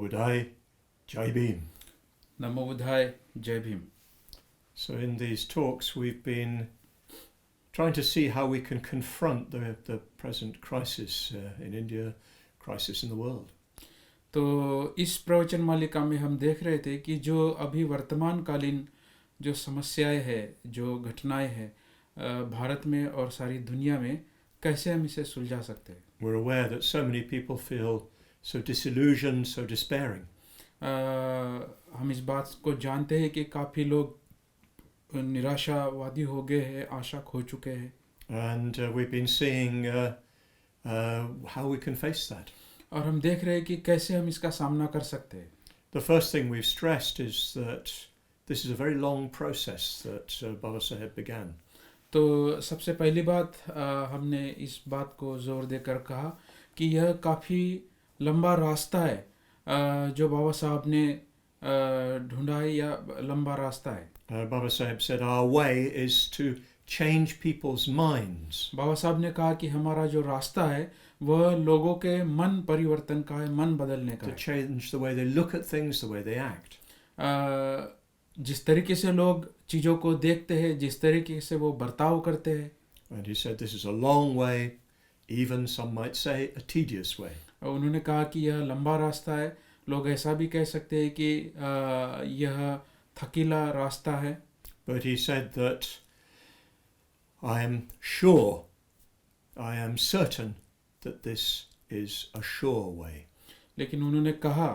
Buddhai, Jai Bhim. Namo Buddhaya, Jai Bhim. So in these talks we've been trying to see how we can confront the present crisis in India, crisis in the world. तो इस प्रवचन मालिका में हम देख रहे थे कि जो अभी वर्तमान कालीन जो समस्याएं हैं, जो घटनाएं हैं भारत में और सारी दुनिया में, कैसे हम इसे सुलझा सकते हैं. We're aware that so many people feel so disillusioned, so despairing. हम इस बात को जानते हैं कि काफ़ी लोग निराशावादी हो गए हैं, आशा खो चुके हैं. And we've been seeing how we can face that. और हम देख रहे हैं कि कैसे हम इसका सामना कर सकते हैं. The first thing we've stressed is that this is a very long process that Baba Saheb began. तो सबसे पहली बात हमने इस बात को जोर देकर कहा कि यह काफ़ी लंबा रास्ता है जो बाबा साहब ने ढूंढा है, या लंबा रास्ता है. Baba Saheb said our way is to change people's minds. बाबा साहब ने कहा कि हमारा जो रास्ता है वह लोगों के मन परिवर्तन का है, मन बदलने का To है. change the way they look at things, the way they act. जिस तरीके से लोग चीज़ों को देखते हैं, जिस तरीके से वो बर्ताव करते हैं. And he said this is a long way, even some might say a tedious way. उन्होंने कहा कि यह लंबा रास्ता है. लोग ऐसा भी कह सकते हैं कि यह थकीला रास्ता है. But he said that I am sure, I am certain that this is a sure way. लेकिन उन्होंने कहा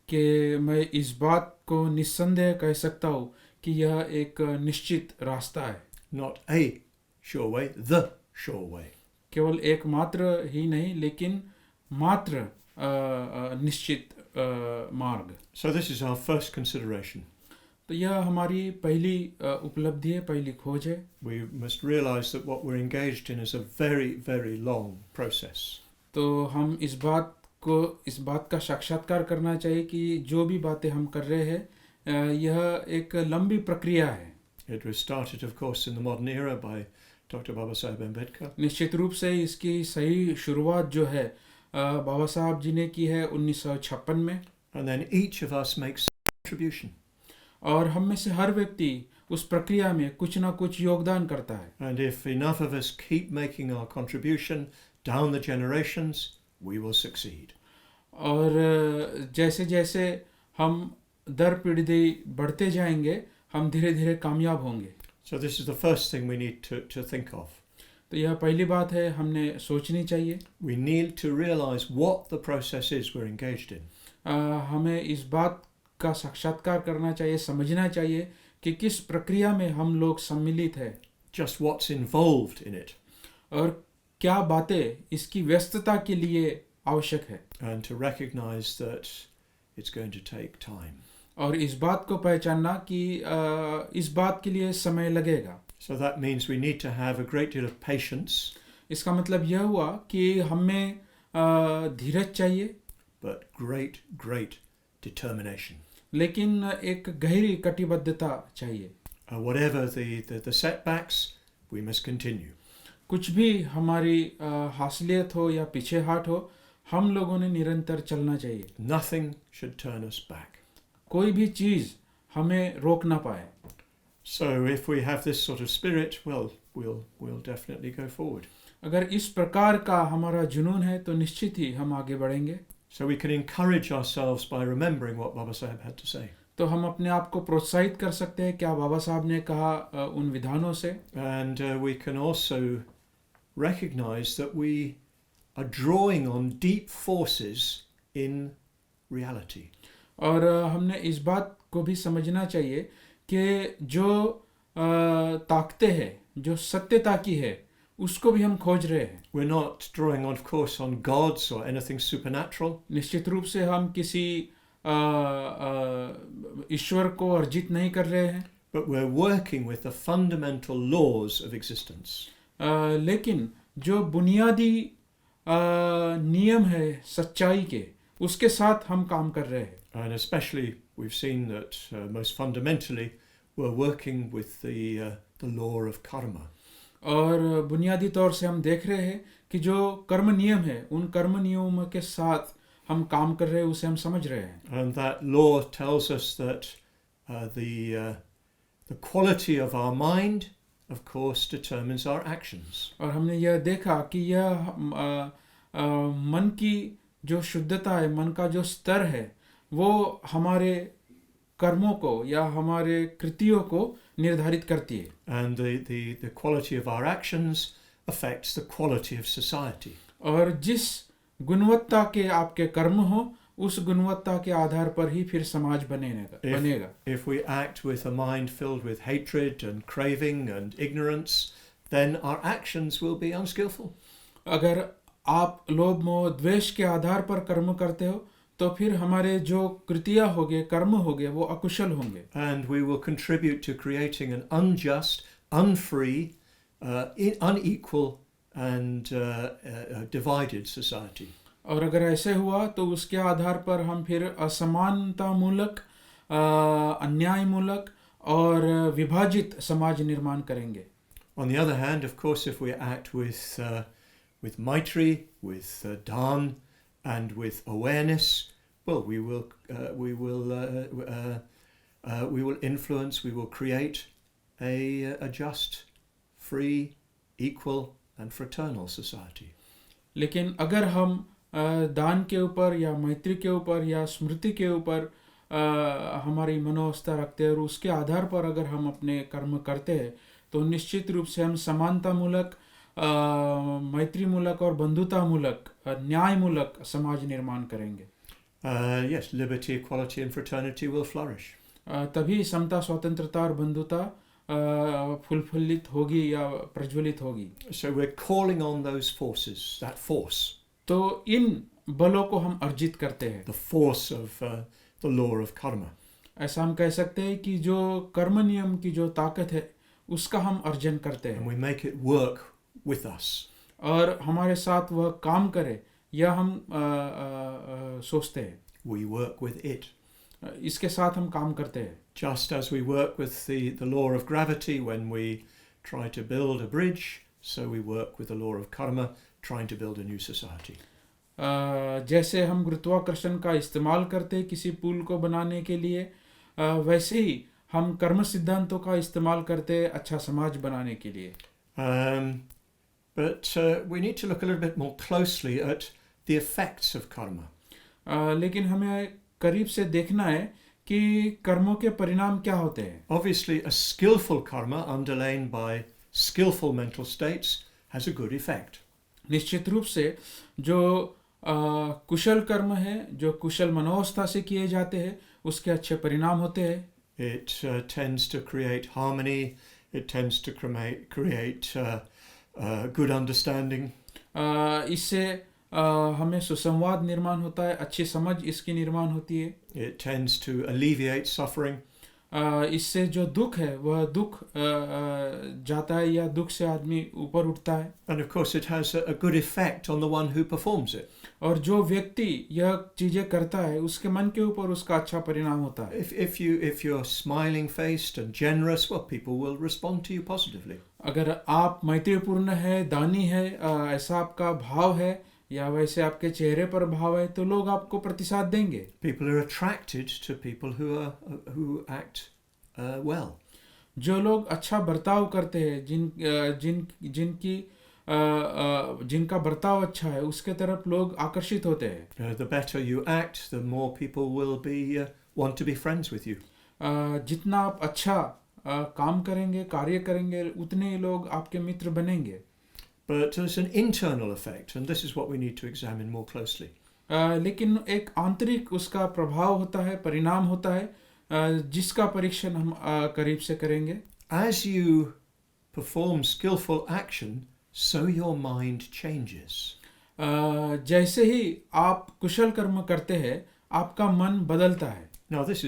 कि मैं इस बात को निस्संदेह कह सकता हूँ कि यह एक निश्चित रास्ता है. Not a sure way, the sure way. केवल एक मात्र ही नहीं, लेकिन मात्र निश्चित मार्ग. So this is our first consideration. तो यह हमारी पहली उपलब्धि है, पहली खोज है. We must realize that what we're engaged in is a very, very long process. तो हम इस बात का साक्षात्कार करना चाहिए कि जो भी बातें हम कर रहे हैं यह एक लंबी प्रक्रिया है. It was started, of course, in the modern era by Dr. Baba Saheb Ambedkar. निश्चित रूप से इसकी सही शुरुआत जो है बाबा साहब जी ने की है 1956 में. And then each of us makes a contribution. और हम में से हर व्यक्ति उस प्रक्रिया में कुछ ना कुछ योगदान करता है. And if enough of us keep making our contribution down the generations, we will succeed. और जैसे जैसे हम दर पीढ़ी बढ़ते जाएंगे, हम धीरे धीरे कामयाब होंगे. So this is the first thing we need to think of. तो यह पहली बात है, हमने सोचनी चाहिए. We need to realize what the process is we're engaged in. हमें इस बात का साक्षात्कार करना चाहिए, समझना चाहिए कि किस प्रक्रिया में हम लोग सम्मिलित है. Just what's involved in it. और क्या बातें इसकी व्यस्तता के लिए आवश्यक है. And to recognize that it's going to take time. और इस बात को पहचानना कि इस बात के लिए समय लगेगा. So that means we need to have a great deal of patience. इसका मतलब यह हुआ कि हमें धीरज चाहिए, But great determination. लेकिन एक गहरी कटिबद्धता चाहिए. Whatever the setbacks, we must continue. कुछ भी हमारी हासिलियत हो या पीछे हाट हो, हम लोगों ने निरंतर चलना चाहिए. Nothing should turn us back. कोई भी चीज़ हमें रोक ना पाए. So if we have this sort of spirit, well, we'll definitely go forward. अगर इस प्रकार का हमारा जुनून है तो निश्चित ही हम आगे बढ़ेंगे. So we can encourage ourselves by remembering what Baba Saheb had to say. तो हम अपने आप को प्रोत्साहित कर सकते हैं क्या बाबा साहब ने कहा उन विधानों से. And we can also recognize that we are drawing on deep forces in reality. और हमने इस बात को भी समझना चाहिए कि जो ताकतें हैं, जो सत्यता की है, उसको भी हम खोज रहे हैं. We're not drawing, of course, on gods or anything supernatural. निश्चित रूप से हम किसी ईश्वर को अर्जित नहीं कर रहे हैं. But we're working with the fundamental laws of existence. लेकिन जो बुनियादी नियम है सच्चाई के, उसके साथ हम काम कर रहे हैं. And especially we've seen that most fundamentally we're working with the law of karma. और बुनियादी तौर से हम देख रहे हैं कि जो कर्म नियम है, उन कर्म नियमों के साथ हम काम कर रहे हैं उसे हम समझ रहे हैं. And that law tells us that the quality of our mind, of course, determines our actions. और हमने यह देखा कि यह मन की जो शुद्धता है, मन का जो स्तर है, वो हमारे कर्मों को या हमारे कृतियों को निर्धारित करती है. And the quality of our actions affects the quality of society. और जिस गुणवत्ता के आपके कर्म हो, उस गुणवत्ता के आधार पर ही फिर समाज बनेगा. If we act with a mind filled with hatred and craving and ignorance, then our actions will be unskillful. अगर आप लोभ मोह द्वेष के आधार पर कर्म करते हो, तो फिर हमारे जो कृतियाँ होंगे, कर्म होंगे, वो अकुशल होंगे. And we will contribute to creating an unjust, unfree, unequal and divided society. और अगर ऐसे हुआ तो उसके आधार पर हम फिर असमानता मूलक, अन्याय मूलक और विभाजित समाज निर्माण करेंगे. On the other hand, of course, if we act with maitri, with dhan, and with awareness, well, we will influence, we will create a just, free, equal, and fraternal society. लेकिन अगर हम दान के ऊपर या मैत्री के ऊपर या स्मृति के ऊपर हमारी मनोवस्था रखते हैं और उसके आधार पर अगर हम अपने कर्म करते हैं, तो निश्चित रूप से हम समानता मूलक, मैत्री मूलक और बंधुता मूलक, न्याय मूलक समाज निर्माण करेंगे. Yes, liberty, equality and fraternity will flourish. तभी समता, स्वतंत्रता और बंधुता फुलफिलित होगी या प्रज्वलित होगी. So we're calling on those forces, that force. तो इन बलों को हम अर्जित करते हैं. The force of the law of karma. ऐसा हम कह सकते हैं कि जो कर्म नियम की जो ताकत है, उसका हम अर्जन करते हैं. And we make it work with us. और हमारे साथ वह काम करे, या हम सोचते हैं. We work with it. इसके साथ हम काम करते हैं. Just as we work with the law of gravity when we try to build a bridge, so we work with the law of karma, trying to build a new society. जैसे हम गुरुत्वाकर्षण का इस्तेमाल करते हैं किसी पुल को बनाने के लिए, वैसे ही हम कर्म सिद्धांतों का इस्तेमाल करते हैं अच्छा समाज बनाने के लिए. But we need to look a little bit more closely at the effects of karma. लेकिन हमें करीब से देखना है कि कर्मों के परिणाम क्या होते हैं. Obviously, a skillful karma underlain by skillful mental states has a good effect. निश्चित रूप से जो कुशल कर्म है, जो कुशल मनोवस्था से किए जाते हैं, उसके अच्छे परिणाम होते हैं. It tends to create harmony. It tends to create good understanding. इससे हमें सुसंवाद निर्माण होता है, अच्छी समझ इसकी निर्माण होती है. It tends to alleviate suffering. इससे जो दुख है वह दुख जाता है या दुख से आदमी ऊपर उठता है. And of course it has a good effect on the one who performs it. और जो व्यक्ति यह चीजें करता है उसके मन के ऊपर उसका अच्छा परिणाम होता है. If you're smiling faced and generous, well, people will respond to you positively. अगर आप मैत्रीपूर्ण है, दानी है, ऐसा आपका भाव है या वैसे आपके चेहरे पर भाव है, तो लोग आपको प्रतिसाद देंगे. People are attracted to people who act well. जो लोग अच्छा बर्ताव करते हैं, जिनका बर्ताव अच्छा है, उसके तरफ लोग आकर्षित होते हैं. The better you act, the more people will want to be friends with you. जितना आप अच्छा काम करेंगे, कार्य करेंगे, उतने ही लोग आपके मित्र बनेंगे. But there's an internal effect, and this is what we need to examine more closely. लेकिन एक आंतरिक उसका प्रभाव होता है, परिणाम होता है, जिसका परीक्षण हम करीब से करेंगे. As you perform skillful action, so your mind changes. जैसे ही आप कुशल कर्म करते हैं, आपका मन बदलता है. Now this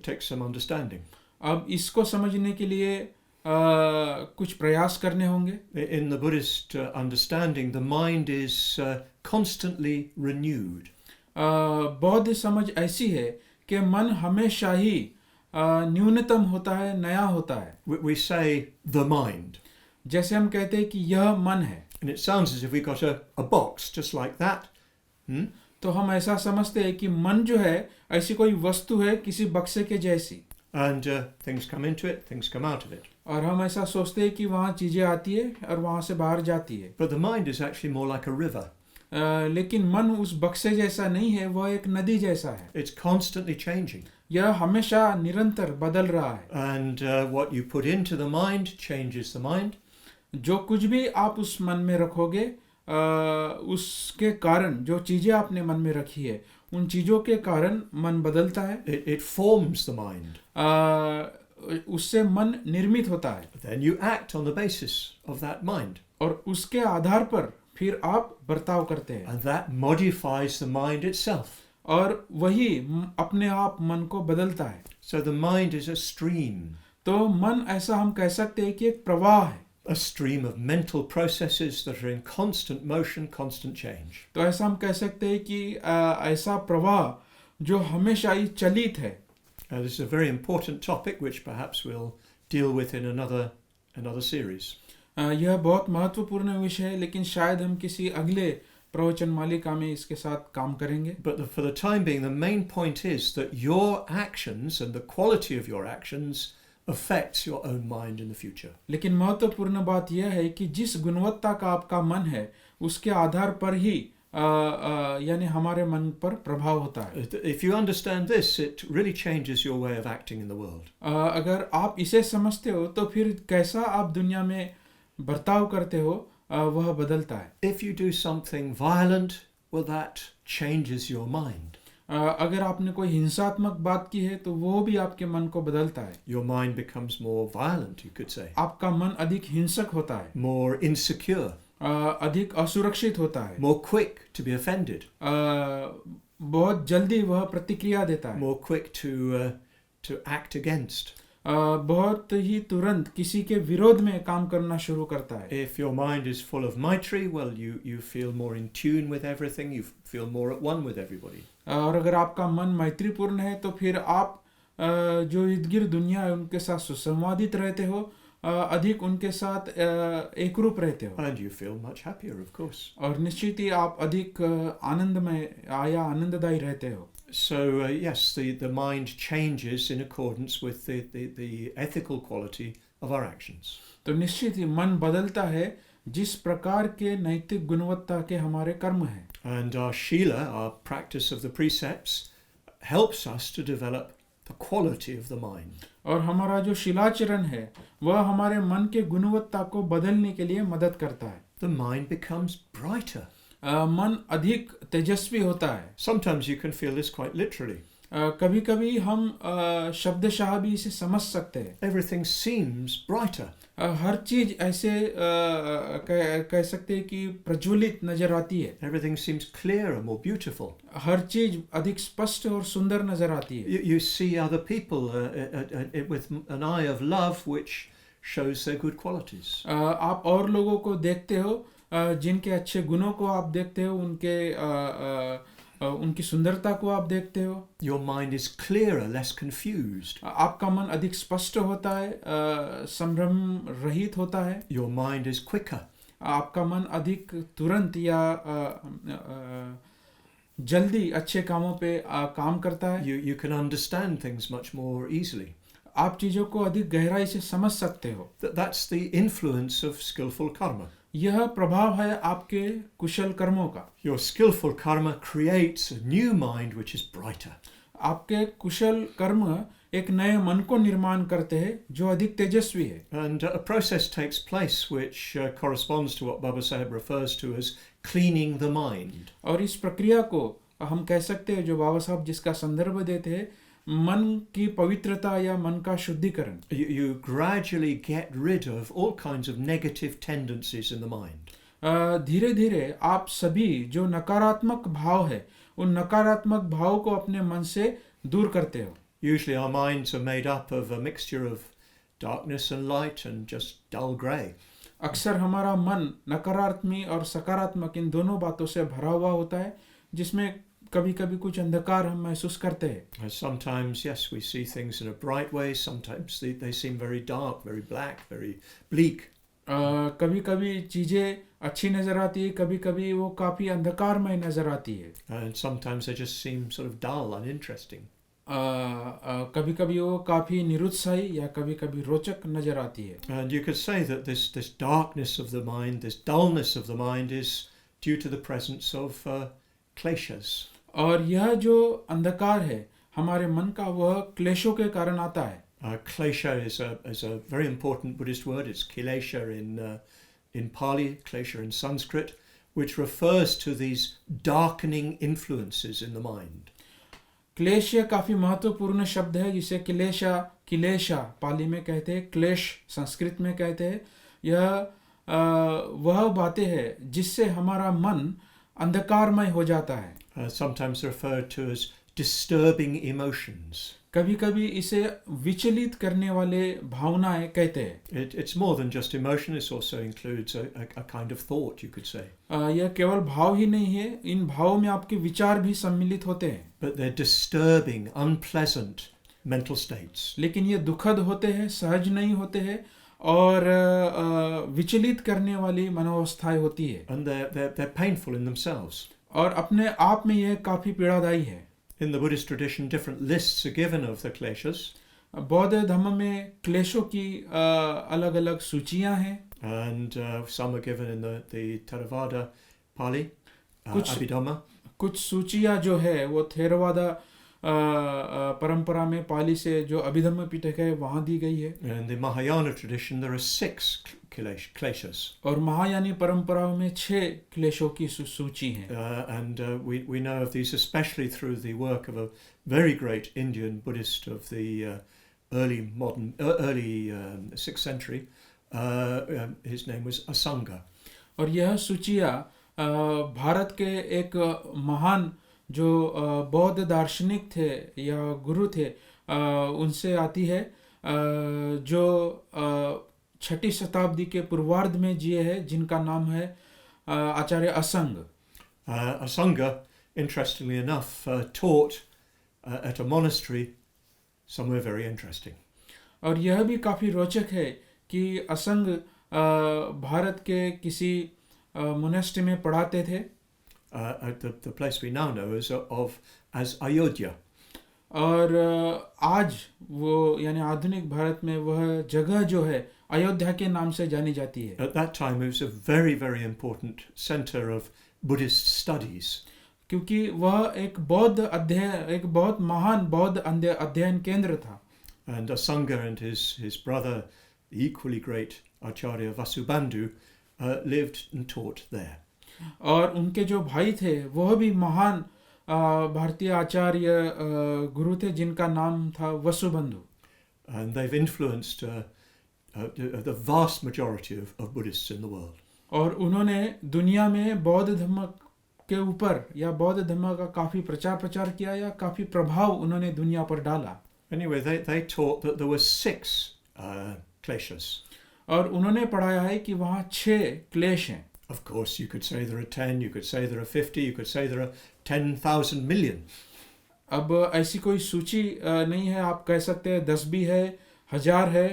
takes some understanding. अब इसको समझने के लिए कुछ प्रयास करने होंगे. In the Buddhist understanding, the mind is constantly renewed. बौद्ध समझ ऐसी है कि मन हमेशा ही न्यूनतम होता है, नया होता है. We say the mind. जैसे हम कहते हैं कि यह मन है. And it sounds as if we got a box just like that. तो हम ऐसा समझते हैं कि मन जो है ऐसी कोई वस्तु है किसी बक्से के जैसी, and things come into it, things come out of it. और हम ऐसा सोचते हैं कि वहाँ चीजें आती है और वहाँ से बाहर जाती है। But the mind is actually more like a river. लेकिन मन उस बक्से जैसा नहीं है, वह एक नदी जैसा है। It's constantly changing. यह हमेशा निरंतर बदल रहा है। And what you put into the mind changes the mind. जो कुछ भी आप उस मन में रखोगे, उसके कारण, जो चीजें आपने मन में रखी है उन चीजों के कारण मन बदलता है। It forms the mind. उससे मन निर्मित होता है। Then you act on the basis of that mind. और उसके आधार पर फिर आप बर्ताव करते हैं। And that modifies the mind itself. और वही अपने आप मन को बदलता है। So the mind is a stream. तो मन ऐसा हम कह सकते हैं कि एक प्रवाह है। A stream of mental processes that are in constant motion, constant change. तो ऐसा हम कह सकते हैं कि ऐसा प्रवाह जो हमेशा ही चलित है। This is a very important topic which perhaps we'll deal with in another series. यह बहुत महत्वपूर्ण विषय है, लेकिन शायद हम किसी अगले प्रवचन मालिका में इसके साथ काम करेंगे। But for the time being, the main point is that your actions and the quality of your actions affects your own mind in the future. लेकिन महत्वपूर्ण बात यह है कि जिस गुणवत्ता का आपका मन है उसके आधार पर ही यानी हमारे मन पर प्रभाव होता है। If you understand this, it really changes your way of acting in the world. अगर आप इसे समझते हो तो फिर कैसा आप दुनिया में बर्ताव करते हो वह बदलता है। If you do something violent, well, that changes your mind. अगर आपने कोई हिंसात्मक बात की है तो वो भी आपके मन को बदलता है। Your mind becomes more violent, you could say. आपका मन अधिक हिंसक होता है, More insecure. अधिक असुरक्षित होता है, More quick to be offended. बहुत जल्दी वह प्रतिक्रिया देता है, More quick to act against. बहुत ही तुरंत किसी के विरोध में काम करना शुरू करता है। If your mind is full of maitri, well, you feel more in tune with everything. You feel more at one with everybody. और अगर आपका मन मैत्रीपूर्ण है तो फिर आप जो इर्द गिर्द दुनिया है उनके साथ सुसंवादित रहते हो, अधिक उनके साथ एकरूप रहते हो। And you feel much happier, of course. और निश्चित ही आप अधिक आनंदमय या आनंददायी रहते हो। So yes, the mind changes in accordance with the ethical quality of our actions. तो निश्चित ही मन बदलता है जिस प्रकार के नैतिक गुणवत्ता के हमारे कर्म हैं। And our Shila, our practice of the precepts, helps us to develop the quality of the mind. और हमारा जो शिलाचरण है वह हमारे मन के गुणवत्ता को बदलने के लिए मदद करता है। The mind becomes brighter. मन अधिक तेजस्वी होता है। Sometimes you can feel this quite literally. कभी कभी हम शब्दशाह भी इसे समझ सकते हैं। Everything seems brighter. हर चीज ऐसे कह सकते हैं कि प्रज्वलित नजर आती है। Everything seems clearer, more beautiful. हर चीज अधिक स्पष्ट और सुंदर नजर आती है। You see other people with an eye of love which shows their good qualities. आप और लोगों को देखते हो जिनके अच्छे गुणों को आप देखते हो, उनकी सुंदरता को आप देखते हो। Your mind is clearer, less confused. आपका मन अधिक स्पष्ट होता है, संभ्रम रहित होता है। Your mind is quicker. आपका मन अधिक तुरंत या जल्दी अच्छे कामों पे काम करता है। You can understand things much more easily. आप चीजों को अधिक गहराई से समझ सकते हो। That's the influence of skillful karma. यह प्रभाव है आपके कुशल कर्मों का। Your skillful karma creates a new mind which is brighter. आपके कुशल कर्म एक नए मन को निर्माण करते हैं जो अधिक तेजस्वी है। And a process takes place which corresponds to what Baba Sahib refers to as cleaning the mind. और इस प्रक्रिया को हम कह सकते हैं, जो बाबा साहब जिसका संदर्भ देते हैं, मन की पवित्रता या मन का शुद्धिकरण। You gradually get rid of all kinds of negative tendencies in the mind. धीरे धीरे आप सभी जो नकारात्मक भाव है उन नकारात्मक भाव को अपने मन से दूर करते हो। Usually our minds are made up of a mixture of darkness and light and just dull grey. अक्सर हमारा मन नकारात्मक और सकारात्मक इन दोनों बातों से भरा हुआ होता है, जिसमें कभी कभी कुछ अंधकार हम महसूस करते हैं। Sometimes, yes, we see things in a bright way. Sometimes they seem very dark, very black, very bleak. कभी कभी चीज़ें अच्छी नज़र आती है, कभी कभी वो काफ़ी अंधकारमय नज़र आती है। And sometimes they just seem sort of dull, uninteresting. कभी कभी वो काफ़ी निरुत्साही या कभी कभी रोचक नज़र आती है। And you could say that this darkness of the mind, this dullness of the mind is due to the presence of kleshas. और यह जो अंधकार है हमारे मन का, वह क्लेशों के कारण आता है। Klesha is a very important Buddhist word. It's kilesha in Pali, klesha in Sanskrit, which refers to these darkening influences in the mind. क्लेश यह काफ़ी महत्वपूर्ण शब्द है, जिसे किलेशा पाली में कहते हैं, क्लेश संस्कृत में कहते हैं। यह वह बातें हैं जिससे हमारा मन अंधकारमय हो जाता है। Sometimes referred to as disturbing emotions. कभी कभी इसे विचलित करने वाले भावनाएं कहते हैं। It's more than just emotion. It also includes a kind of thought, you could say. यह केवल भाव ही नहीं है, इन भावों में आपके विचार भी सम्मिलित होते हैं। But they're disturbing, unpleasant mental states. लेकिन ये दुखद होते हैं, सहज नहीं होते हैं और विचलित करने वाली मनोवस्थाएं होती है। And they're painful in themselves. और अपने आप में यह काफ़ी पीड़ादायी है। In the Buddhist tradition, different lists are given of the kleshas. बौद्ध धर्म में क्लेशों की अलग अलग सूचियां हैं। And some are given in the Theravada Pali, Abhidhamma. कुछ सूचियां जो है वो थेरवादा परंपरा में पाली से जो अभिधम्म पिटक है वहाँ दी गई है। In the Mahayana tradition, there are 6 kleshas. और महायानी परंपराओं में 6 क्लेशों की सूची है। And we know of these especially through the work of a very great Indian Buddhist of the early 6th century. His name was Asanga. और यह सूचियाँ भारत के एक महान जो बौद्ध दार्शनिक थे या गुरु थे उनसे आती है, जो 6ठी शताब्दी के पूर्वार्ध में जिए हैं, जिनका नाम है आचार्य असंग। Asanga, interestingly enough, taught at a monastery somewhere very interesting. और यह भी काफ़ी रोचक है कि असंग भारत के किसी मोनेस्ट्री में पढ़ाते थे। The place we now know as Ayodhya. और आज वो यानी आधुनिक भारत में वह जगह जो है अयोध्या के नाम से जानी जाती है। At that time it was a very, very important center of Buddhist studies. क्योंकि वह एक बहुत महान बौद्ध अध्ययन केंद्र था। And Asanga and his brother, the equally great Acharya Vasubandhu, lived and taught there. और उनके जो भाई थे वह भी महान भारतीय आचार्य गुरु थे, जिनका नाम था Vasubandhu. And they've influenced the vast majority of Buddhists in the world. और उन्होंने दुनिया में बौद्ध धर्म के ऊपर या बौद्ध धर्म का काफ़ी प्रचार किया या काफ़ी प्रभाव उन्होंने दुनिया पर डाला। Anyway, they taught that there were 6 kleshas. और उन्होंने पढ़ाया है कि वहाँ 6 क्लेश हैं। Of course, you could say there are 10, you could say there are 50, you could say there are 10,000 million. अब ऐसी कोई सूची नहीं है, आप कह सकते हैं 10 भी है, 1000 है,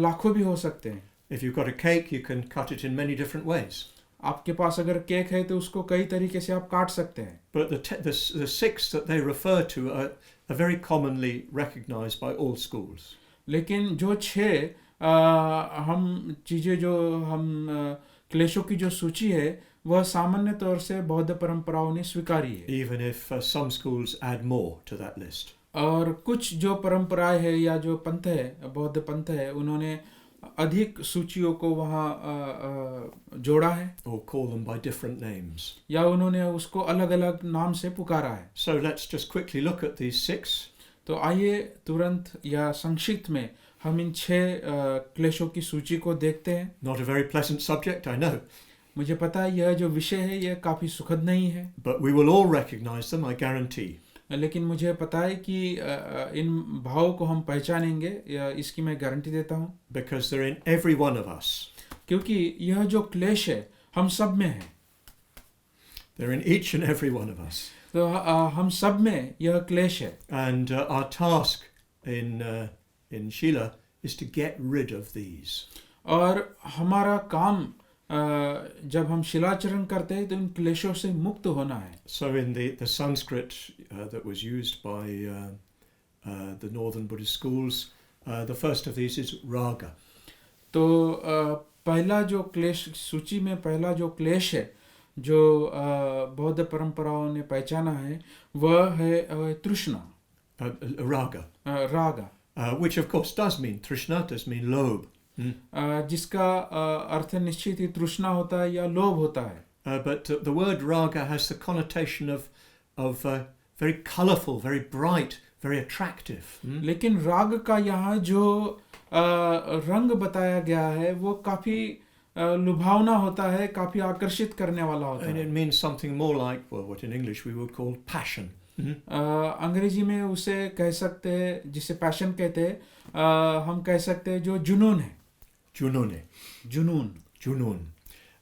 लाखों भी हो सकते हैं। If you've got a cake, you can cut it in many different ways. आपके पास अगर केक है तो उसको कई तरीके से आप काट सकते हैं। But the 6 that they refer to are very commonly recognized by all schools. लेकिन जो 6 हम चीज़ें जो हम क्लेशों की जो सूची है वह सामान्य तौर से बौद्ध परंपराओं ने स्वीकारी है। Even if some schools add more to that list. और कुछ जो परंपराएं है या जो पंथ है, बौद्ध पंथ है, उन्होंने अधिक सूचियों को वहाँ जोड़ा है। Or call them by different names. या उन्होंने उसको अलग अलग नाम से पुकारा है। So let's just quickly look at these 6. तो आइए तुरंत या संक्षिप्त में हम इन 6 क्लेशों की सूची को देखते हैं। Not a very pleasant subject, I know. मुझे पता है यह जो विषय है यह काफ़ी सुखद नहीं है। But we will all recognize them, I guarantee. लेकिन मुझे पता है कि इन भावों को हम पहचानेंगे, इसकी मैं गारंटी देता हूँ। Because they're in every one of us. क्योंकि यह जो क्लेश है हम सब में है। They're in each and every one of us. तो हम सब में यह क्लेश है। And our task in Shila is to get rid of these. और हमारा काम जब हम शिलाचरण करते हैं तो इन क्लेशों से मुक्त होना है. So in the Sanskrit that was used by the northern Buddhist schools, the first of these is raga. तो पहला जो क्लेश सूची में पहला जो क्लेश है जो बौद्ध परंपराओं ने पहचाना है वह है तृष्णा, Raga, राग, which of course does mean trishna, does mean lobe. जिसका अर्थ निश्चित ही तृष्णा होता है या लोभ होता है. But the word raga has the connotation of very colourful, very bright, very attractive. लेकिन राग का यहाँ जो रंग बताया गया है वो काफी लुभावना होता है, काफी आकर्षित करने वाला होता And है. it means something more like, well, what in English we would call passion. अंग्रेजी में उसे कह सकते हैं, जिसे पैशन कहते हैं, हम कह सकते हैं जो जुनून है. Junune. जुनून. Junun.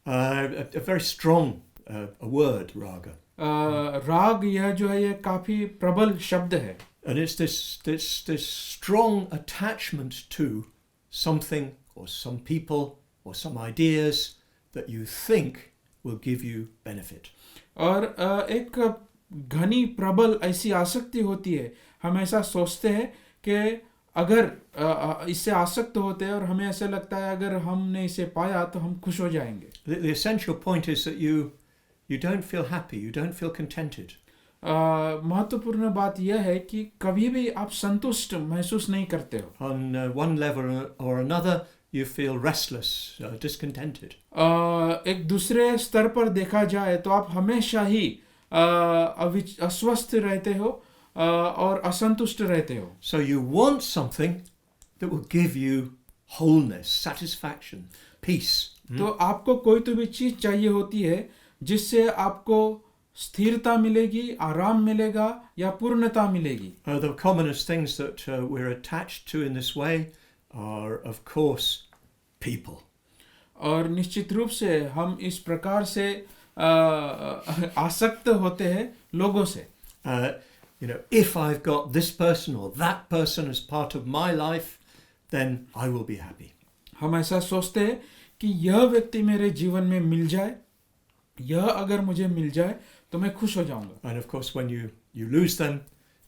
A very strong a word, raga. राग यह जो है ये काफी प्रबल शब्द है. And it's this strong attachment to something or some people or some ideas that you think will give you benefit. और एक घनी प्रबल ऐसी आसक्ति होती है. हम ऐसा सोचते हैं कि अगर इससे आसक्त होते हैं और हमें ऐसा लगता है अगर हमने इसे पाया तो हम खुश हो जाएंगे. The essential point is that you don't feel happy, you don't feel contented. महत्वपूर्ण बात यह है कि कभी भी आप संतुष्ट महसूस नहीं करते हो. On one level or another, you feel restless, discontented. एक दूसरे स्तर पर देखा जाए तो आप हमेशा ही अस्वस्थ रहते हो और असंतुष्ट रहते हो. So you want something that will give you wholeness, satisfaction, peace. तो आपको कोई तो भी चीज चाहिए होती है जिससे आपको स्थिरता मिलेगी, आराम मिलेगा या पूर्णता मिलेगी. The commonest things that we're attached to in this way are, of course, people. और निश्चित रूप से हम इस प्रकार से आसक्त होते हैं लोगों से. If I've got this person or that person as part of my life, then I will be happy. हम ऐसा सोचते हैं कि यह व्यक्ति मेरे जीवन में मिल जाए, यह अगर मुझे मिल जाए तो मैं खुश हो जाऊंगा. And of course, when you lose them,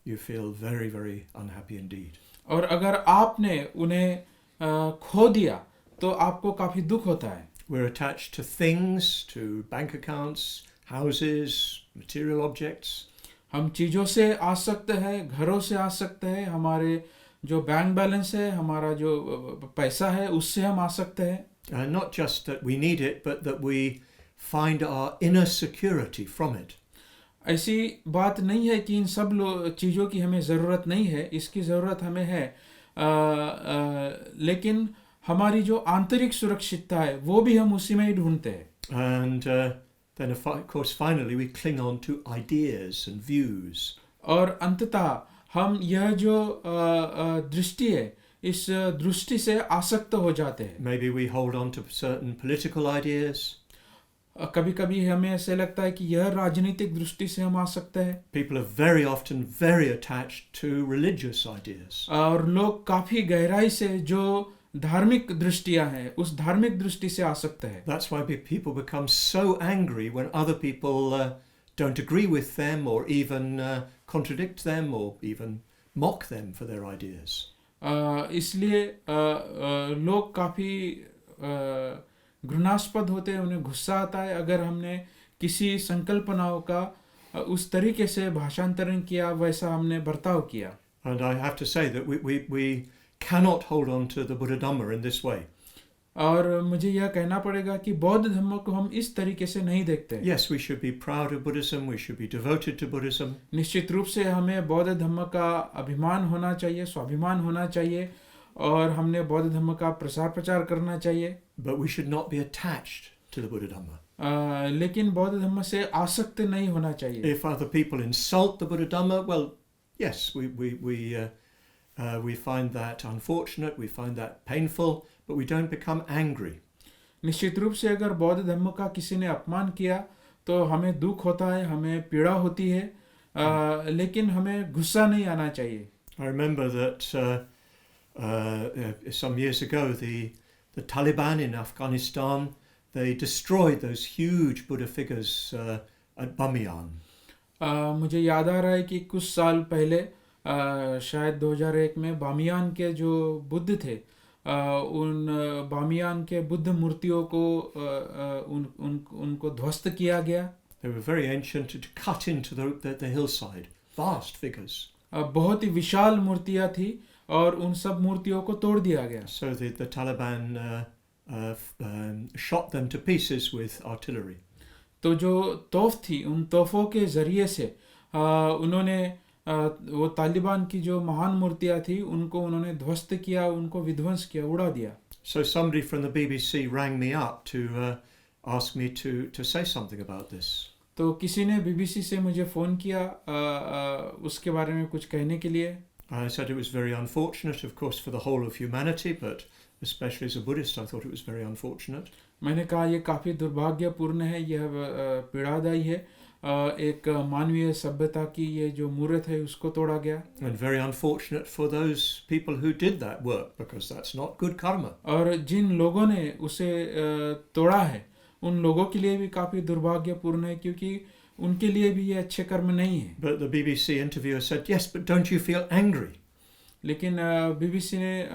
you feel very, very unhappy indeed. और अगर आपने उन्हें खो दिया तो आपको काफी दुख होता है. We're attached to things, to bank accounts, houses, material objects. हम चीज़ों से आसक्त हैं, घरों से आसक्त हैं, हमारे जो बैंक बैलेंस है, हमारा जो पैसा है उससे हम आसक्त हैं. Not just that we need it, but that we find our inner security from it. ऐसी बात नहीं है कि इन सब चीज़ों की हमें ज़रूरत नहीं है, इसकी ज़रूरत हमें है, लेकिन हमारी जो आंतरिक सुरक्षितता है वो भी हम उसी में ही ढूंढते हैं. And then of course finally we cling on to ideas and views. और अंततः हम यह जो दृष्टि है इस दृष्टि से आसक्त हो जाते हैं. Maybe we hold on to certain political ideas. कभी कभी हमें ऐसे लगता है कि यह राजनीतिक दृष्टि से हम आसक्त हैं. People are very often very attached to religious ideas. और लोग काफी गहराई से जो धार्मिक दृष्टियां हैं उस धार्मिक दृष्टि से आसक्त है. That's why people become so angry when other people don't agree with them or even contradict them or even mock them for their ideas. इसलिए लोग काफी घृणास्पद होते हैं, उन्हें गुस्सा आता है अगर हमने किसी संकल्पनाओं का उस तरीके से भाषांतरण किया, वैसा हमने बर्ताव किया. And I have to say that we cannot hold on to the Buddha Dhamma in this way. और मुझे यह कहना पड़ेगा कि बौद्ध धर्म को हम इस तरीके से नहीं देखते. Yes, we should be proud of Buddhism, we should be devoted to Buddhism. निश्चित रूप से हमें बौद्ध धर्म का अभिमान होना चाहिए, स्वाभिमान होना चाहिए और हमने बौद्ध धर्म का प्रचार करना चाहिए. But we should not be attached to the Buddha Dhamma. लेकिन बौद्ध धर्म से आसक्त नहीं होना चाहिए. If other people insult the Buddha Dhamma, well, yes, we find that unfortunate, we find that painful, but we don't become angry. निश्चित रूप से अगर बौद्ध धर्म का किसी ने अपमान किया तो हमें दुख होता है, हमें पीड़ा होती है, लेकिन हमें गुस्सा नहीं आना चाहिए. I remember that some years ago the Taliban in Afghanistan, they destroyed those huge Buddha figures at Bamiyan. मुझे याद आ रहा है कि कुछ साल पहले शायद 2001 में बामियान के जो बुद्ध थे, उन बामियान के बुद्ध मूर्तियों को उनको ध्वस्त किया गया. They were very ancient, cut into the hillside, vast figures. बहुत ही विशाल मूर्तियां थी और उन सब मूर्तियों को तोड़ दिया गया. So the Taliban shot them to pieces with artillery. तो जो तोफ थी, उन तोफों के ज़रिए से उन्होंने वो तालिबान की जो महान मूर्तियां थी उनको उन्होंने ध्वस्त किया, उनको विध्वंस किया, उड़ा दिया. So somebody from the BBC rang me up to ask me to say something about this. तो किसी ने BBC से मुझे फ़ोन किया उसके बारे में कुछ कहने के लिए. I said it was very unfortunate, of course, for the whole of humanity, but especially as a Buddhist, I thought it was very unfortunate. मैंने कहा ये काफ़ी दुर्भाग्यपूर्ण है, यह पीड़ादायी है. एक मानवीय सभ्यता की ये जो मूर्त है उसको तोड़ा गया. And very unfortunate for those people who did that work, because that's not good karma. और जिन लोगों ने उसे तोड़ा है उन लोगों के लिए भी काफ़ी दुर्भाग्यपूर्ण है, क्योंकि उनके लिए भी ये अच्छे कर्म नहीं है. But the BBC interviewer said, yes, but don't you feel angry? लेकिन BBC ने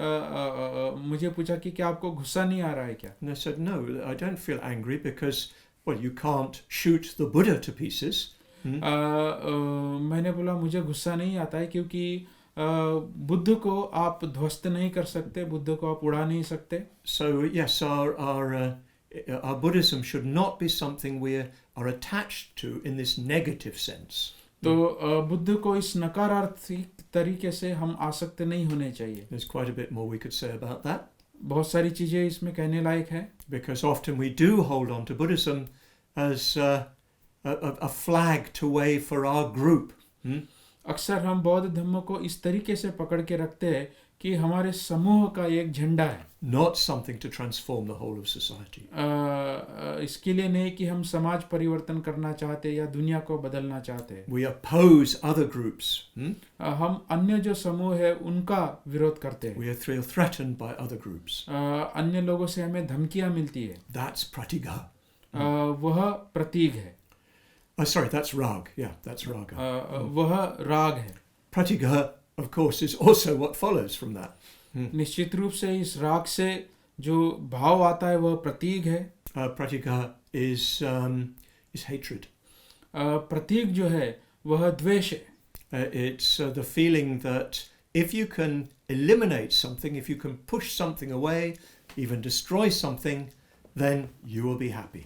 मुझे पूछा कि क्या आपको गुस्सा नहीं आ रहा है क्या? And I said, no, I don't feel angry because, well, you can't shoot the Buddha to pieces. मैंने बोला मुझे गुस्सा नहीं आता है क्योंकि बुद्ध को आप ध्वस्त नहीं कर सकते, बुद्ध को आप उड़ा नहीं सकते. So yes, our Buddhism should not be something we are attached to in this negative sense. तो बुद्ध को इस नकारात्मक तरीके से हम आसक्त नहीं होने चाहिए. There's quite a bit more we could say about that. बहुत सारी चीजें इसमें कहने लायक है. Because often we do hold on to Buddhism as a flag to wave for our group. अक्सर हम बौद्ध धर्म को इस तरीके से पकड़ के रखते हैं कि हमारे समूह का एक झंडा है. Not something to transform the whole of society. इसके लिए नहीं कि हम समाज परिवर्तन करना चाहते या दुनिया को बदलना चाहते. We oppose other groups. हम अन्य जो समूह है उनका विरोध करते हैं. We feel threatened by other groups. अन्य लोगों से हमें धमकियां मिलती है. That's pratigha. वह प्रतीक है. Sorry, that's rag. Yeah, that's raga. वह राग है. Pratigha, of course, is also what follows from that. निश्चित रूप से इस राग से जो भाव आता है वह प्रतीक है. Pratigha is hatred. प्रतीक जो है वह द्वेष है. It's the feeling that if you can eliminate something, if you can push something away, even destroy something, then you will be happy.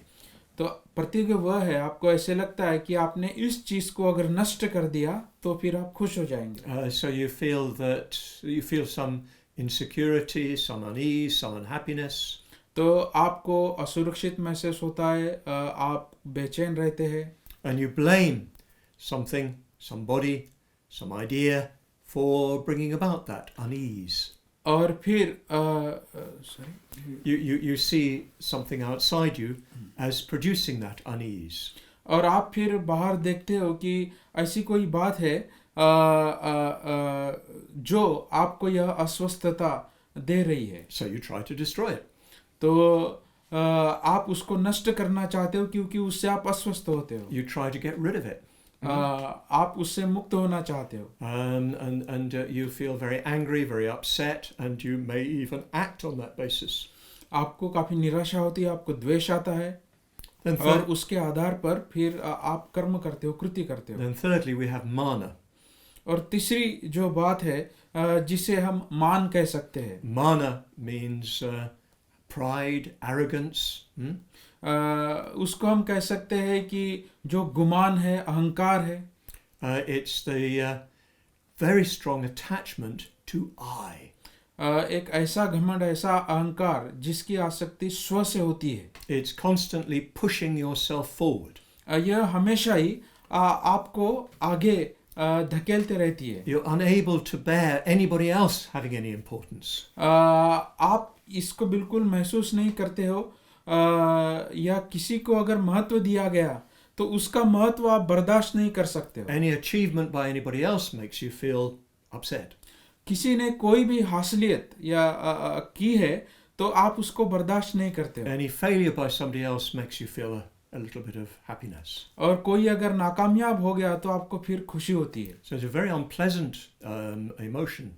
तो प्रतीक वह है, आपको ऐसे लगता है कि आपने इस चीज को अगर नष्ट कर दिया तो फिर आप खुश हो जाएंगे. So you feel some insecurity, some unease, some unhappiness. तो आपको असुरक्षित महसूस होता है, आप बेचैन रहते हैं. And you blame something, somebody, some idea for bringing about that unease. और फिर you see something outside you as producing that unease. और आप फिर बाहर देखते हो कि ऐसी कोई बात है जो आपको यह अस्वस्थता दे रही है. So you try to destroy it. तो आप उसको नष्ट करना चाहते हो क्योंकि उससे आप अस्वस्थ होते हो. You try to get rid of it. आप उससे मुक्त होना चाहते हो. And you feel very angry, very upset, and you may even act on that basis. आपको काफी निराशा होती है, आपको द्वेष आता है, और उसके आधार पर फिर आप कर्म करते हो, कृति करते हो. Then thirdly we have mana. और तीसरी जो बात है जिसे हम मान कह सकते हैं. Mana means pride, arrogance. उसको हम कह सकते हैं कि जो गुमान है, अहंकार है. It's the very strong attachment to I. एक ऐसा घमंड, ऐसा अहंकार जिसकी आसक्ति स्व से होती है. It's constantly pushing yourself forward. यह हमेशा ही आपको आगे धकेलते रहती है. You're unable to bear anybody else having any importance. आप इसको बिल्कुल महसूस नहीं करते हो, या किसी को अगर महत्व दिया गया तो उसका महत्व आप बर्दाश्त नहीं कर सकते हो. Any achievement by anybody else makes you feel upset. किसी ने कोई भी हासिलियत या की है तो आप उसको बर्दाश्त नहीं करते हो। Any failure by somebody else makes you feel a little bit of happiness. और कोई अगर नाकामयाब हो गया तो आपको फिर खुशी होती है। So it's a very unpleasant emotion,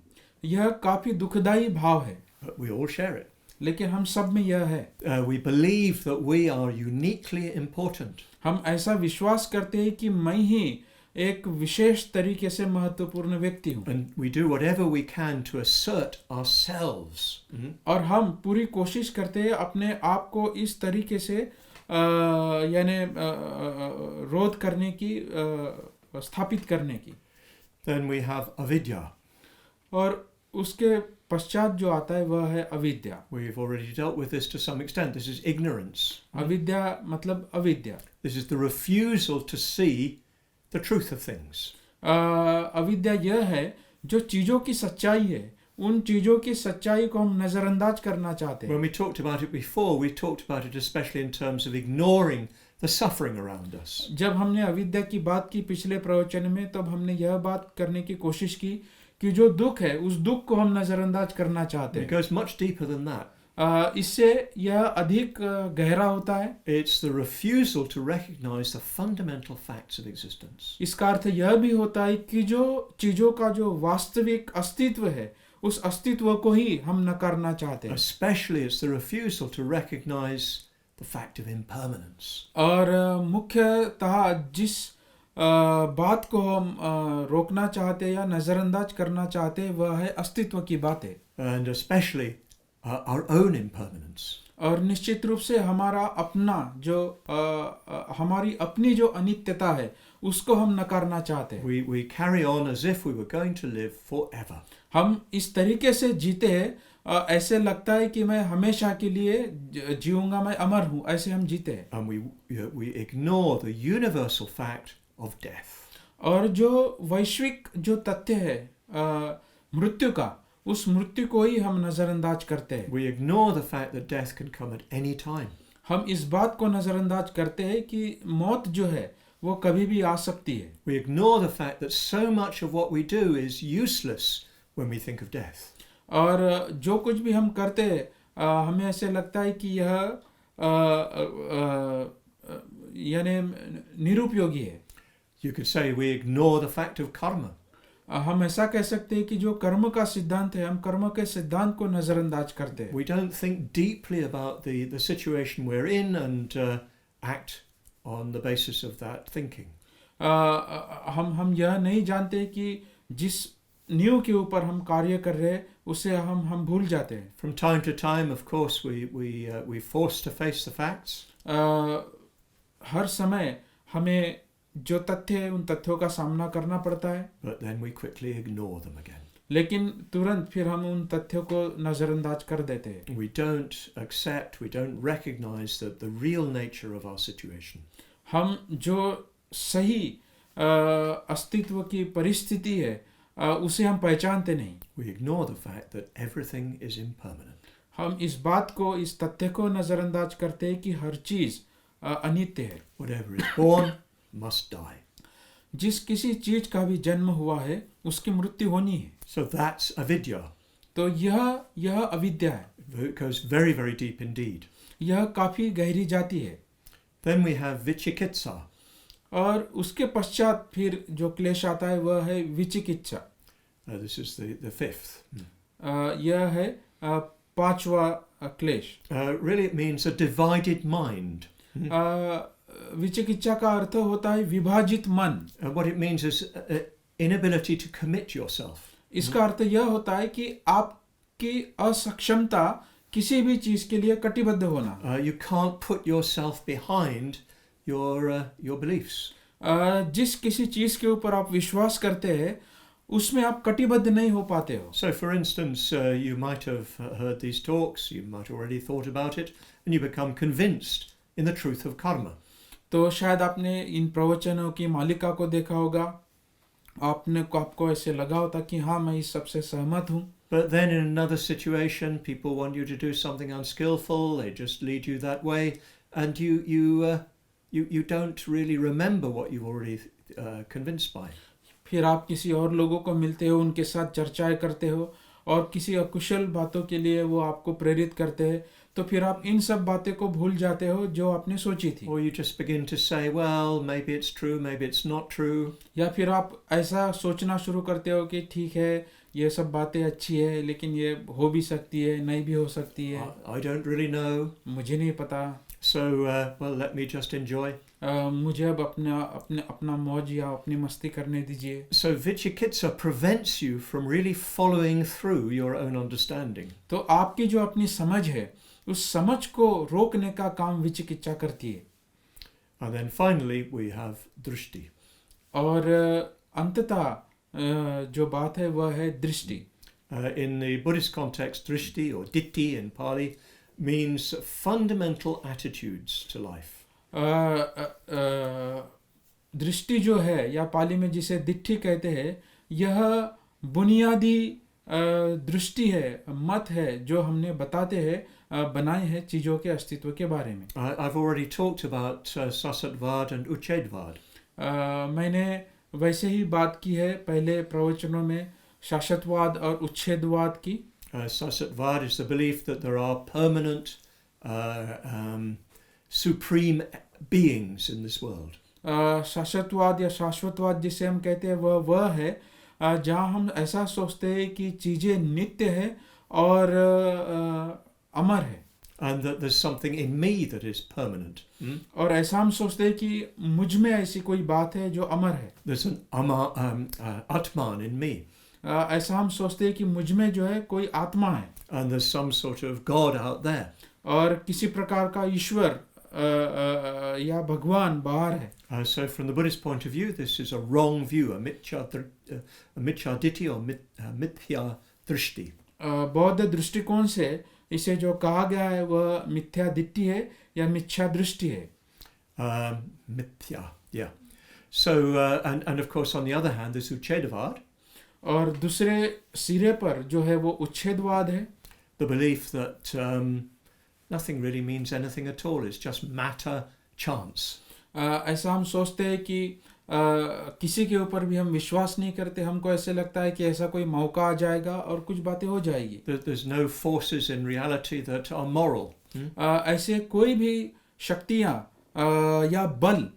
यह काफी दुखदाई भाव है, but we all share it. लेकिन हम सब में यह है। We believe that we are uniquely important. हम ऐसा विश्वास करते हैं कि मैं ही एक विशेष तरीके से महत्वपूर्ण व्यक्ति हूँ, And we do whatever we can to assert ourselves. और हम पूरी कोशिश करते हैं अपने आप को इस तरीके से यानी रोध करने की, स्थापित करने की। Then we have avidya. और उसके पश्चात जो आता है वह है अविद्या। We've already dealt with this to some extent. This is ignorance. अविद्या मतलब अविद्या। This is the refusal to see the truth of things. अविद्या यह है जो चीजों की सच्चाई है, उन चीजों की सच्चाई को हम नजरअंदाज करना चाहते हैं। When we talked about it before, we talked about it especially in terms of ignoring the suffering around us. जब हमने अविद्या की बात की पिछले प्रवचन में, तब हमने यह बात करने की कोशिश की कि जो दुख है उस दुख को हम नजरअंदाज करना चाहते It हैं। goes much deeper than that. इससे यह अधिक गहरा होता है। It's the refusal to recognize the fundamental facts of existence. इसका अर्थ यह भी होता है कि जो चीजों का जो वास्तविक अस्तित्व है, उस अस्तित्व को ही हम नकारना चाहते हैं। Especially it's the refusal to recognize the fact of impermanence. और मुख्यतः जिस बात को हम रोकना चाहते हैं या नजरअंदाज करना चाहते हैं वह है अस्तित्व की बातें, And especially our own impermanence. और निश्चित रूप से हमारा अपना जो हमारी अपनी जो अनित्यता है उसको हम नकारना चाहते हैं। We carry on as if we were going to live forever. हम इस तरीके से जीते हैं, ऐसे लगता है कि मैं हमेशा के लिए जीऊंगा, मैं अमर हूँ, ऐसे हम जीते हैं। And we ignore the universal fact of death. और जो वैश्विक जो तथ्य है मृत्यु का, उस मृत्यु को ही हम नजरअंदाज करते हैं। We ignore the fact that death can come at any time. हम इस बात को नजरअंदाज करते हैं कि मौत जो है वो कभी भी आ सकती है। We ignore the fact that so much of what we do is useless when we think of death. और जो कुछ भी हम करते हैं हमें ऐसे लगता है कि यह यानी निरुपयोगी है। You could say we ignore the fact of karma. हम ऐसा कह सकते हैं कि जो कर्म का सिद्धांत है, हम कर्म के सिद्धांत को नजरअंदाज करते हैं। We don't think deeply about the situation we're in and act on the basis of that thinking. हम यह नहीं जानते कि जिस नींव के ऊपर हम कार्य कर रहे हैं उसे हम भूल जाते हैं। From time to time, of course, we forced to face the facts. हर समय हमें जो तथ्य है उन तथ्यों का सामना करना पड़ता है, But then we quickly ignore them again. लेकिन तुरंत फिर हम उन तथ्यों को नजरअंदाज कर देते हैं। We don't accept, we don't recognize the real nature of our situation. हम जो सही अस्तित्व की परिस्थिति है उसे हम पहचानते नहीं। We ignore the fact that everything is impermanent. हम इस बात को, इस तथ्य को नजरअंदाज करते हैं कि हर चीज अनित्य है। Whatever is born must die. जिस किसी चीज का भी जन्म हुआ है उसकी मृत्यु होनी है। So that's avidya. तो यह अविद्या है। It goes very, very deep indeed. यह काफी गहरी जाती है। Then we have vichikitsa. और उसके पश्चात फिर जो क्लेश आता है वह है विचिकित्सा। This is the fifth. यह है पांचवा क्लेश। Really it means a divided mind. विचिकित्सा का अर्थ होता है विभाजित मन। What it means is inability to commit yourself. इसका अर्थ यह होता है कि आपकी असक्षमता किसी भी चीज के लिए कटिबद्ध होना। You can't put yourself behind your beliefs. जिस किसी चीज के ऊपर आप विश्वास करते हैं उसमें आप कटिबद्ध नहीं हो पाते हो। So for instance, you might have heard these talks, you might already thought about it, and you become convinced in the truth of karma. तो शायद आपने इन प्रवचनों की मालिका को देखा होगा, आपको ऐसे लगा होता कि हाँ मैं इस सबसे सहमत हूँ। But then in another situation, people want you to do something unskillful, they just lead you that way, and you don't really remember what you've already convinced by. फिर आप किसी और लोगों को मिलते हो, उनके साथ चर्चाएं करते हो और किसी अकुशल बातों के लिए वो आपको प्रेरित करते हैं, तो फिर आप इन सब बातें को भूल जाते हो जो आपने सोची थी। Or you just begin to say, well, maybe it's true, maybe it's not true. या फिर आप ऐसा सोचना शुरू करते हो कि ठीक है, ये सब बातें अच्छी है, लेकिन ये हो भी सकती है, नहीं भी हो सकती है, I don't really know. मुझे नहीं पता। So, well, let me just enjoy. मुझे अब अपना मौज या अपनी मस्ती करने दीजिए। So, Vicikitsa prevents you from really following through your own understanding. तो आपकी जो अपनी समझ है, उस समझ को रोकने का काम विचिकित्सा करती है। And then finally, we have drishti. और अंततः जो बात है वह है दृष्टि। In the Buddhist context, drishti or ditti in Pali means fundamental attitudes to life. दृष्टि जो है, या पाली में जिसे दिट्ठी कहते हैं, यह बुनियादी दृष्टि है, मत है, जो हमने बताते हैं बनाए हैं चीज़ों के अस्तित्व के बारे में। I've already talked about Sasatvad and Uchedvad. मैंने वैसे ही बात की है पहले प्रवचनों में शाश्वतवाद और उच्छेदवाद की। Sasatvad is the belief that there are permanent, supreme beings in this world. शाश्वतवाद या शाश्वतवाद जिसे हम कहते हैं वह है जहाँ हम ऐसा सोचते हैं कि चीज़ें नित्य है और अमर है। And that there's something in me that is permanent. और ऐसा हम सोचते हैं कि मुझ में ऐसी कोई बात है जो अमर है। There's an Atman in me. ऐसा हम सोचते हैं कि मुझ में जो है कोई आत्मा है। And there's some sort of God out there. और किसी प्रकार का ईश्वर या भगवान बाहर है। So from the Buddhist point of view, this is a wrong view, a mithya ditti or mithya drishti. बौद्ध दृष्टिकोण से इसे जो कहा गया है वह मिथ्या दिट्टी है या मिथ्या दृष्टि है। Mithya, yeah. So and of course on the other hand, there's Uchedavad. और दूसरे सिरे पर जो है वो उच्छेदवाद है। The belief that nothing really means anything at all. It's just matter, chance. ऐसा हम सोचते हैं कि किसी के ऊपर भी हम विश्वास नहीं करते, हमको ऐसे लगता है कि ऐसा कोई मौका आ जाएगा और कुछ बातें हो जाएगी। There's no forces in reality that are moral. ऐसे कोई भी शक्तियाँ या बल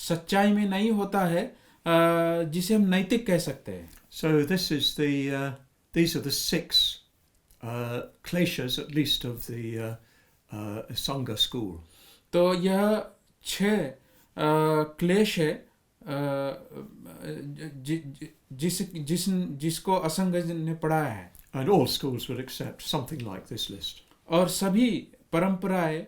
सच्चाई में नहीं होता है जिसे हम नैतिक कह सकते हैं। So this is these are the six kleshas, at least of the Sangha school. तो यह 6 क्लेश है जिसको असंग ने पढ़ाया है। And all schools will accept something like this list. और सभी परंपराएं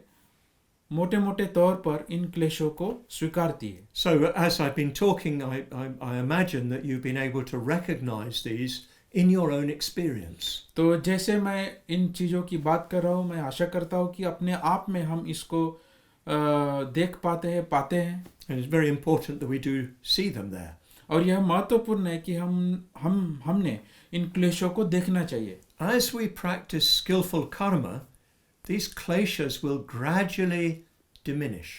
मोटे मोटे तौर पर इन क्लेशों को स्वीकारती है। So as I've been talking, I imagine that you've been able to recognize these in your own experience. तो जैसे मैं इन चीज़ों की बात कर रहा हूँ, मैं आशा करता हूँ कि अपने आप में हम इसको देख पाते हैं। And it's very important that we do see them there. और यह महत्वपूर्ण है कि हमने इन क्लेशों को देखना चाहिए। As we practice skillful karma, these kleshas will gradually diminish.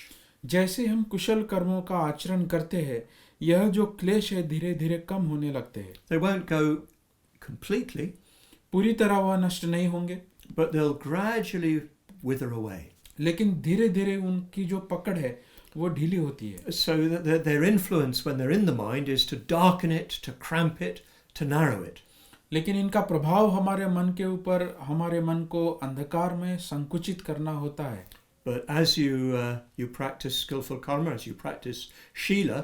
जैसे हम कुशल कर्मों का आचरण करते हैं, यह जो क्लेश है धीरे धीरे कम होने लगते हैं। They won't go completely, पूरी तरह वह नष्ट नहीं होंगे, but they'll gradually wither away. लेकिन धीरे धीरे उनकी जो पकड़ है वो ढीली होती है। So that their influence when they're in the mind is to darken it, to cramp it, to narrow it. लेकिन इनका प्रभाव हमारे मन के ऊपर हमारे मन को अंधकार में संकुचित करना होता है। But as you practice skillful karma, as you practice shila,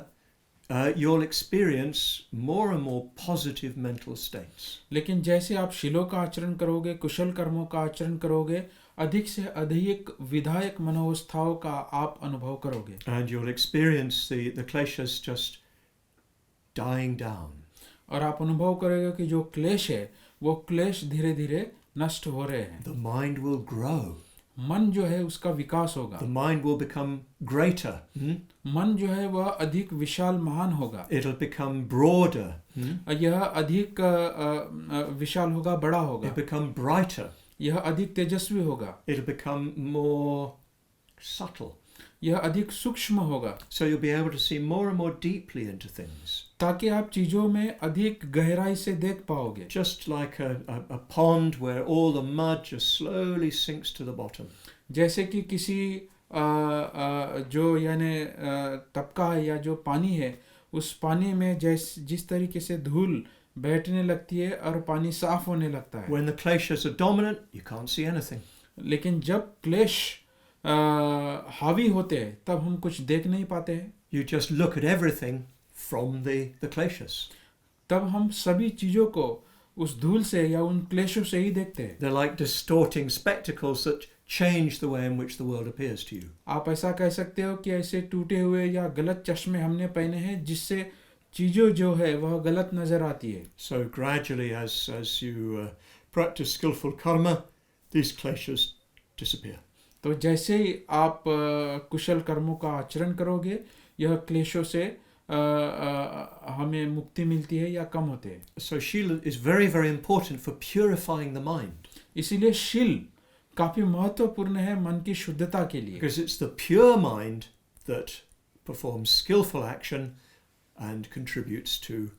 you'll experience more and more positive mental states. लेकिन जैसे आप शिलो का आचरण करोगे, कुशल कर्मों का आचरण करोगे, अधिक से अधिक विधायक मनोवस्थाओं का आप अनुभव करोगे। And you'll experience the kleshas just dying down. और आप अनुभव करोगे कि जो क्लेश है वो क्लेश धीरे धीरे नष्ट हो रहे हैं। The mind will grow. मन जो है उसका विकास होगा। The mind will become greater. मन जो है वह अधिक विशाल महान होगा। It'll become broader. यह अधिक विशाल होगा, बड़ा होगा। It'll become brighter. यह अधिक तेजस्वी होगा। It'll become more subtle. यह अधिक सूक्ष्म होगा, So you'll be able to see more and more deeply into things. ताकि आप चीज़ों में अधिक गहराई से देख पाओगे. Just like a pond where all the mud just slowly sinks to the bottom. जैसे कि किसी जो यानी तबका है या जो पानी है, उस पानी में जिस तरीके से धूल बैठने लगती है और पानी साफ होने लगता है. When the glaciers are dominant, you can't see anything. लेकिन जब क्लेश हावी होते हैं तब हम कुछ देख नहीं पाते हैं. You just look at everything from the glaciers. तब हम सभी चीज़ों को उस धूल से या उन क्लेशों से ही देखते हैं. They're like distorting spectacles that change the way in which the world appears to you. आप ऐसा कह सकते हो कि ऐसे टूटे हुए या गलत चश्मे हमने पहने हैं जिससे चीज़ों जो है वह गलत नज़र आती है. So gradually, as you practice skillful karma, these glaciers disappear. तो जैसे ही आप कुशल कर्मों का आचरण करोगे, यह क्लेशों से हमें मुक्ति मिलती है या कम होते हैं. So Shila is very, very important for purifying the mind. इसीलिए शील काफ़ी महत्वपूर्ण है मन की शुद्धता के लिए. Because it's the pure mind that performs skillful action and contributes to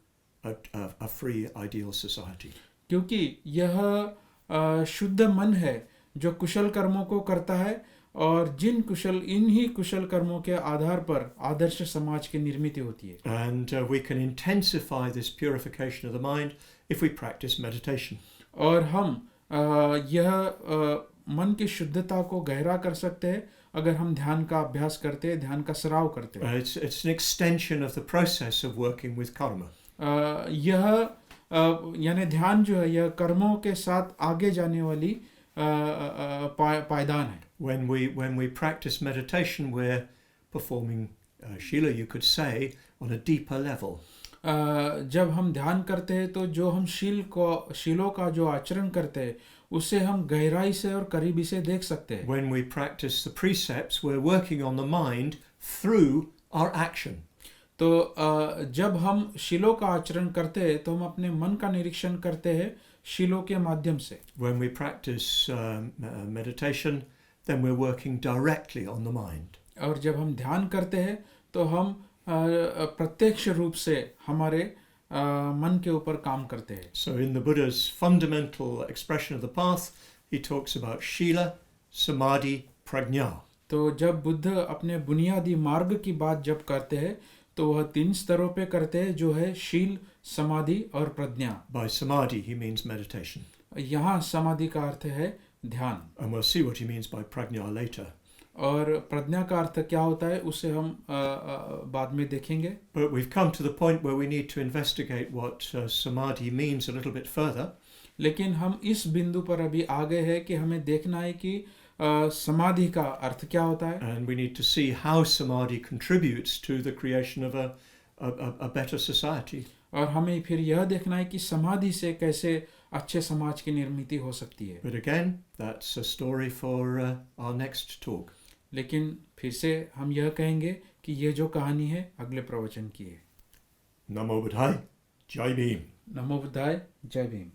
a free, ideal society. क्योंकि यह शुद्ध मन है जो कुशल कर्मों को करता है और इन्हीं कुशल कर्मों के आधार पर आदर्श समाज की निर्मित होती है. And we can intensify this purification of the mind if we practice meditation. और हम यह मन की शुद्धता को गहरा कर सकते हैं अगर हम ध्यान का अभ्यास करते हैं, ध्यान का सराव करते हैं. It's an extension of the process of working with karma. यह यानी ध्यान जो है यह कर्मों के साथ आगे जाने वाली पायदान है. When we practice meditation, we're performing Shila, you could say, on a deeper level. जब हम ध्यान करते हैं तो जो हम शीलों का जो आचरण करते हैं उसे हम गहराई से और करीबी से देख सकते हैं. When we practice the precepts, we're working on the mind through our action. तो जब हम शीलों का आचरण करते हैं तो हम अपने मन का निरीक्षण करते हैं शीलों के माध्यम से. When we practice meditation, then we're working directly on the mind. और जब हम ध्यान करते हैं तो हम प्रत्यक्ष रूप से हमारे मन के ऊपर काम करते हैं. So in the Buddha's fundamental expression of the path, he talks about Shila, Samadhi, Prajna. तो जब बुद्ध अपने बुनियादी मार्ग की बात जब करते हैं तो वह 3 स्तरों पे करते हैं, जो है शील, समाधि और प्रज्ञा. By Samadhi, he means meditation. यहाँ समाधि का अर्थ है ध्यान. And we'll see what he means by Prajna later. और प्रज्ञा का अर्थ क्या होता है उसे हम बाद में देखेंगे. But we've come to the point where we need to investigate what Samadhi means a little bit further. लेकिन हम इस बिंदु पर अभी आ गए हैं कि हमें देखना है कि समाधि का अर्थ क्या होता है. And we need to see how Samadhi contributes to the creation of a better society. और हमें फिर यह देखना है कि समाधि से कैसे अच्छे समाज की निर्मित हो सकती है. But again, that's a story for our next talk. लेकिन फिर से हम यह कहेंगे कि ये जो कहानी है अगले प्रवचन की है. Namo Buddhaya, Jai Bhim. नमो बुद्धाय, जय भीम.